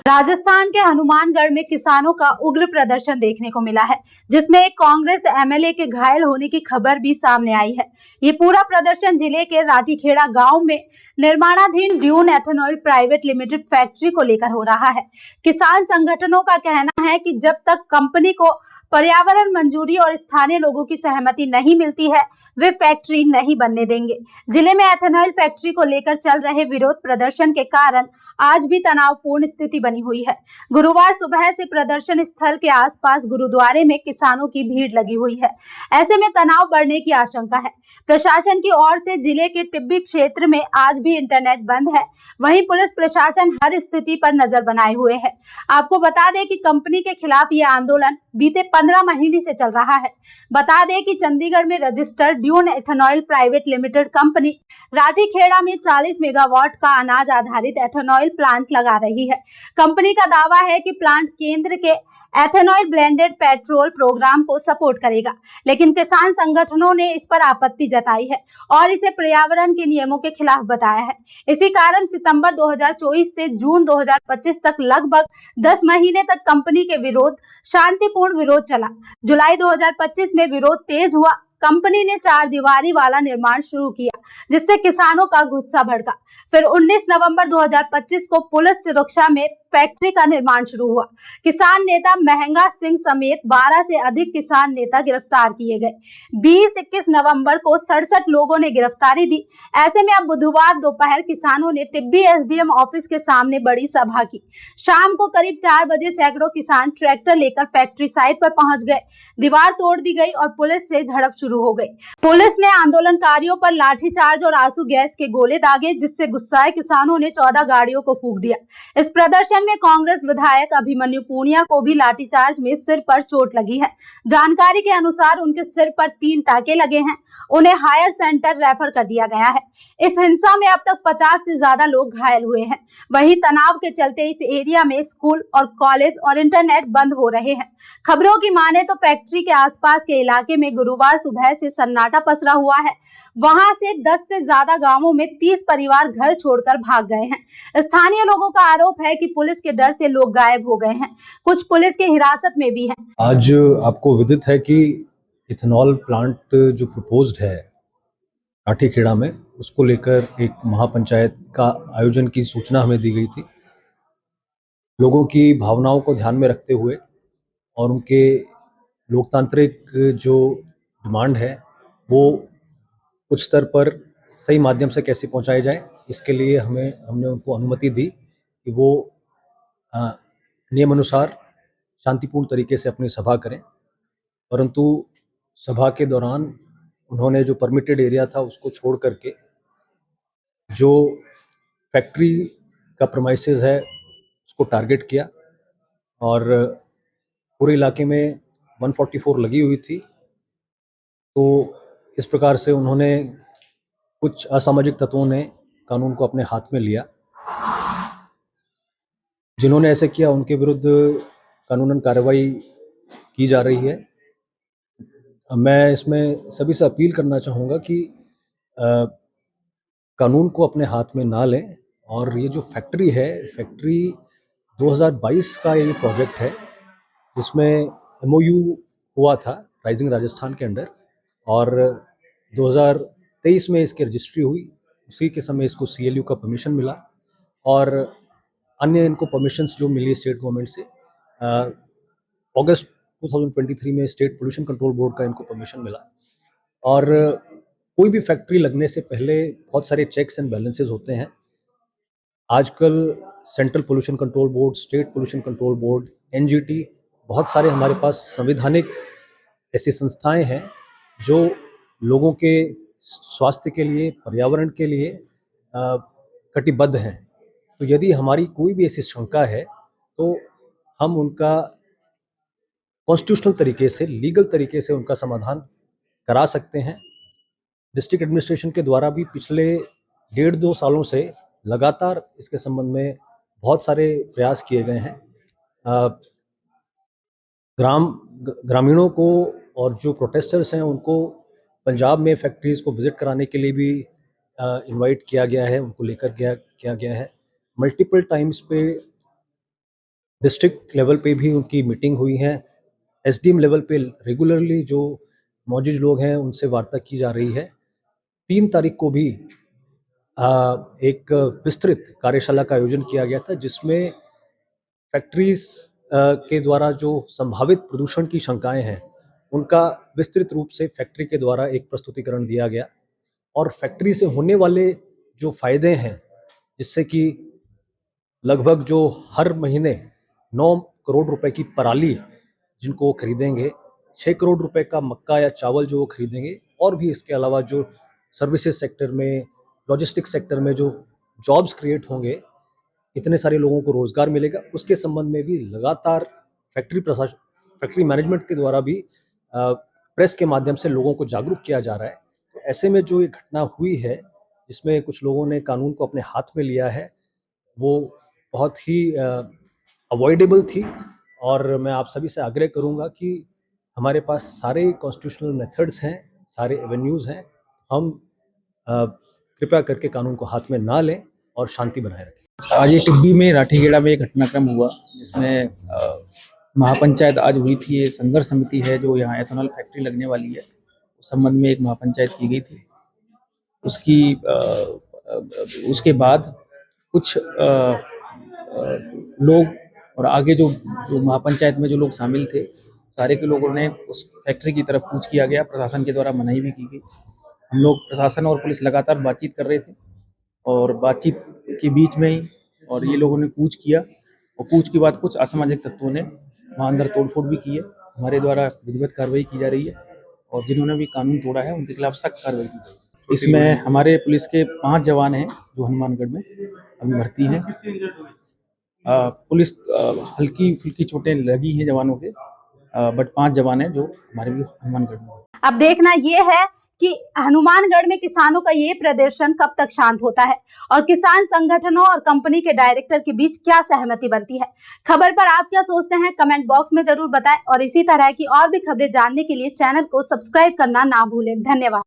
राजस्थान के हनुमानगढ़ में किसानों का उग्र प्रदर्शन देखने को मिला है, जिसमें एक कांग्रेस एमएलए के घायल होने की खबर भी सामने आई है। ये पूरा प्रदर्शन जिले के राठीखेड़ा गांव में निर्माणाधीन dune ethanol private limited factory को लेकर हो रहा है। किसान संगठनों का कहना है कि जब तक कंपनी को पर्यावरण मंजूरी और स्थानीय लोगों की सहमति नहीं मिलती है, वे फैक्ट्री नहीं बनने देंगे। जिले में एथेनॉल फैक्ट्री को लेकर चल रहे विरोध प्रदर्शन के कारण आज भी तनावपूर्ण स्थिति बनी हुई है। गुरुवार सुबह से प्रदर्शन स्थल के आसपास गुरुद्वारे में किसानों की भीड़ लगी हुई है। ऐसे में तनाव बढ़ने की आशंका है। प्रशासन की ओर से जिले के टिब्बी क्षेत्र में आज भी इंटरनेट बंद है। वहीं पुलिस प्रशासन हर स्थिति पर नजर बनाए हुए है। आपको बता दें कि कंपनी के खिलाफ ये आंदोलन बीते 15 महीने से चल रहा है। बता दें कि चंडीगढ़ में registered dune ethanol private limited company Rathikheda में 40 मेगावाट का अनाज आधारित एथेनॉल प्लांट लगा रही है। कंपनी का दावा है कि प्लांट केंद्र के एथेनॉल ब्लेंडेड पेट्रोल प्रोग्राम को सपोर्ट करेगा, लेकिन किसान संगठनों ने इस पर आपत्ति जताई है और इसे पर्यावरण के नियमों के खिलाफ बताया है। इसी कारण सितंबर 2024 से जून 2025 तक लगभग 10 महीने तक कंपनी के विरोध शांतिपूर्ण विरोध चला। जुलाई 2025 में विरोध तेज हुआ। कंपनी ने 4 दीवारी वाला निर्माण शुरू किया, जिससे किसानों का गुस्सा भड़का। फिर 19 नवंबर 2025 को पुलिस सुरक्षा में फैक्ट्री का निर्माण शुरू हुआ। किसान नेता महंगा सिंह समेत 12 से अधिक किसान नेता गिरफ्तार किए गए। 20-21 नवंबर को 67 लोगों ने गिरफ्तारी दी। ऐसे में अब बुधवार दोपहर किसानों ने टिब्बी एसडीएम ऑफिस के सामने बड़ी सभा की। शाम को करीब 4 बजे सैकड़ों किसान ट्रैक्टर लेकर फैक्ट्री साइट पर पहुंच गए। दीवार तोड़ दी गई और पुलिस से झड़प शुरू हो गई। पुलिस ने आंदोलनकारियों पर लाठीचार्ज और आंसू गैस के गोले दागे, जिससे गुस्साए किसानों ने 14 गाड़ियों को फूंक दिया। इस प्रदर्शन में कांग्रेस विधायक अभिमन्यु पूनिया को भी लाठीचार्ज में सिर पर चोट लगी है। जानकारी के अनुसार उनके सिर पर 3 टाके लगे हैं। उन्हें हायर सेंटर रेफर कर दिया गया है। इस हिंसा में अब तक 50 से ज्यादा लोग घायल हुए हैं। वहीं तनाव के चलते इस एरिया में स्कूल और कॉलेज और इंटरनेट बंद हो रहे हैं। खबरों की माने तो फैक्ट्री के आसपास के इलाके में गुरुवार सुबह से सन्नाटा पसरा हुआ है। वहां से 10 से ज्यादा गांवों में 30 परिवार घर छोड़कर भाग गए हैं। स्थानीय लोगों का आरोप है कि पुलिस के डर से लोग गायब हो गए हैं। कुछ पुलिस की हिरासत में भी हैं। आज आपको विदित है कि इथेनॉल प्लांट जो प्रपोज्ड है राठीखेड़ा में, उसको लेकर एक महापंचायत का आयोजन की सूचना हमें दी गई थी। लोगों की भावनाओं को ध्यान में रखते हुए और उनके लोकतांत्रिक जो डिमांड है वो उच्च स्तर पर सही माध्यम से कैसे पहुंचाई जाए, इसके लिए हमने उनको अनुमति दी कि वो नियम अनुसार शांतिपूर्ण तरीके से अपनी सभा करें। परंतु सभा के दौरान उन्होंने जो परमिटेड एरिया था उसको छोड़ करके जो फैक्ट्री का प्रेमाइसेस है उसको टारगेट किया और पूरे इलाके में 144 लगी हुई थी। तो इस प्रकार से उन्होंने कुछ असामाजिक तत्वों ने कानून को अपने हाथ में लिया। जिन्होंने ऐसे किया उनके विरुद्ध कानूनन कार्रवाई की जा रही है। मैं इसमें सभी से अपील करना चाहूँगा कि कानून को अपने हाथ में ना लें। और ये जो फैक्ट्री है, फैक्ट्री 2022 का ये प्रोजेक्ट है जिसमें एमओयू हुआ था राइजिंग राजस्थान के अंडर, और 2023 में इसकी रजिस्ट्री हुई। उसी के समय इसको सीएलयू का परमिशन मिला और अन्य इनको परमिशंस जो मिली स्टेट गवर्नमेंट से अगस्त 2023 में स्टेट पोल्यूशन कंट्रोल बोर्ड का इनको परमिशन मिला। और कोई भी फैक्ट्री लगने से पहले बहुत सारे चेक्स एंड बैलेंसेस होते हैं। आजकल central pollution control board, state pollution control board, NGT, बहुत सारे हमारे पास संवैधानिक ऐसी संस्थाएं हैं जो लोगों के स्वास्थ्य के लिए, पर्यावरण के लिए कटिबद्ध हैं। तो यदि हमारी कोई भी ऐसी शंका है तो हम उनका कॉन्स्टिट्यूशनल तरीके से, लीगल तरीके से उनका समाधान करा सकते हैं। डिस्ट्रिक्ट एडमिनिस्ट्रेशन के द्वारा भी पिछले 1.5-2 सालों से लगातार इसके संबंध में बहुत सारे प्रयास किए गए हैं। ग्रामीणों को और जो प्रोटेस्टर्स हैं उनको पंजाब में फैक्ट्रीज़ को विज़िट कराने के लिए भी इनवाइट किया गया है, उनको लेकर किया गया है। मल्टीपल टाइम्स पे डिस्ट्रिक्ट लेवल पे भी उनकी मीटिंग हुई है। एसडीएम लेवल पे रेगुलरली जो मौजूद लोग हैं उनसे वार्ता की जा रही है। 3 तारीख को भी एक विस्तृत कार्यशाला का आयोजन किया गया था, जिसमें फैक्ट्रीज के द्वारा जो संभावित प्रदूषण की शंकाएं हैं उनका विस्तृत रूप से फैक्ट्री के द्वारा एक प्रस्तुतिकरण दिया गया और फैक्ट्री से होने वाले जो फायदे हैं, जिससे कि लगभग जो हर महीने 9 करोड़ रुपए की पराली जिनको वो खरीदेंगे, 6 करोड़ रुपए का मक्का या चावल जो वो खरीदेंगे, और भी इसके अलावा जो सर्विसेज सेक्टर में, लॉजिस्टिक्स सेक्टर में जो जॉब्स क्रिएट होंगे, इतने सारे लोगों को रोजगार मिलेगा, उसके संबंध में भी लगातार फैक्ट्री मैनेजमेंट के द्वारा भी प्रेस के माध्यम से लोगों को जागरूक किया जा रहा है। तो ऐसे में जो ये घटना हुई है, जिसमें कुछ लोगों ने कानून को अपने हाथ में लिया है, वो बहुत ही अवॉइडेबल थी। और मैं आप सभी से आग्रह करूंगा कि हमारे पास सारे कॉन्स्टिट्यूशनल मेथड्स हैं, सारे एवेन्यूज़ हैं। हम कृपया करके कानून को हाथ में ना लें और शांति बनाए रखें। आज ये टिब्बी में राठीखेड़ा में एक घटनाक्रम हुआ, जिसमें महापंचायत आज हुई थी। ये संघर्ष समिति है जो यहाँ एथेनॉल फैक्ट्री लगने वाली है, उस संबंध में एक महापंचायत की गई थी। उसके बाद कुछ लोग और आगे जो महापंचायत में जो लोग शामिल थे, सारे के लोगों ने उस फैक्ट्री की तरफ कूच किया गया। प्रशासन के द्वारा मनाही भी की गई। हम लोग प्रशासन और पुलिस लगातार बातचीत कर रहे थे और बातचीत के बीच में ही और ये लोगों ने कूच किया और कूच के बाद कुछ असामाजिक तत्वों ने वहाँ अंदर तोड़फोड़ भी की है। हमारे द्वारा विधिवत कार्रवाई की जा रही है और जिन्होंने भी कानून तोड़ा है उनके खिलाफ सख्त कार्रवाई की जाएगी। इसमें हमारे पुलिस के 5 जवान हैं जो हनुमानगढ़ में अभी भर्ती हैं। पुलिस हल्की फुल्की चोटें लगी हैं जवानों के, बट 5 जवान हैं जो हमारे भी हनुमानगढ़ में। अब देखना ये है कि हनुमानगढ़ में किसानों का ये प्रदर्शन कब तक शांत होता है और किसान संगठनों और कंपनी के डायरेक्टर के बीच क्या सहमति बनती है। खबर पर आप क्या सोचते हैं, कमेंट बॉक्स में जरूर बताएं और इसी तरह की और भी खबरें जानने के लिए चैनल को सब्सक्राइब करना ना भूलें। धन्यवाद।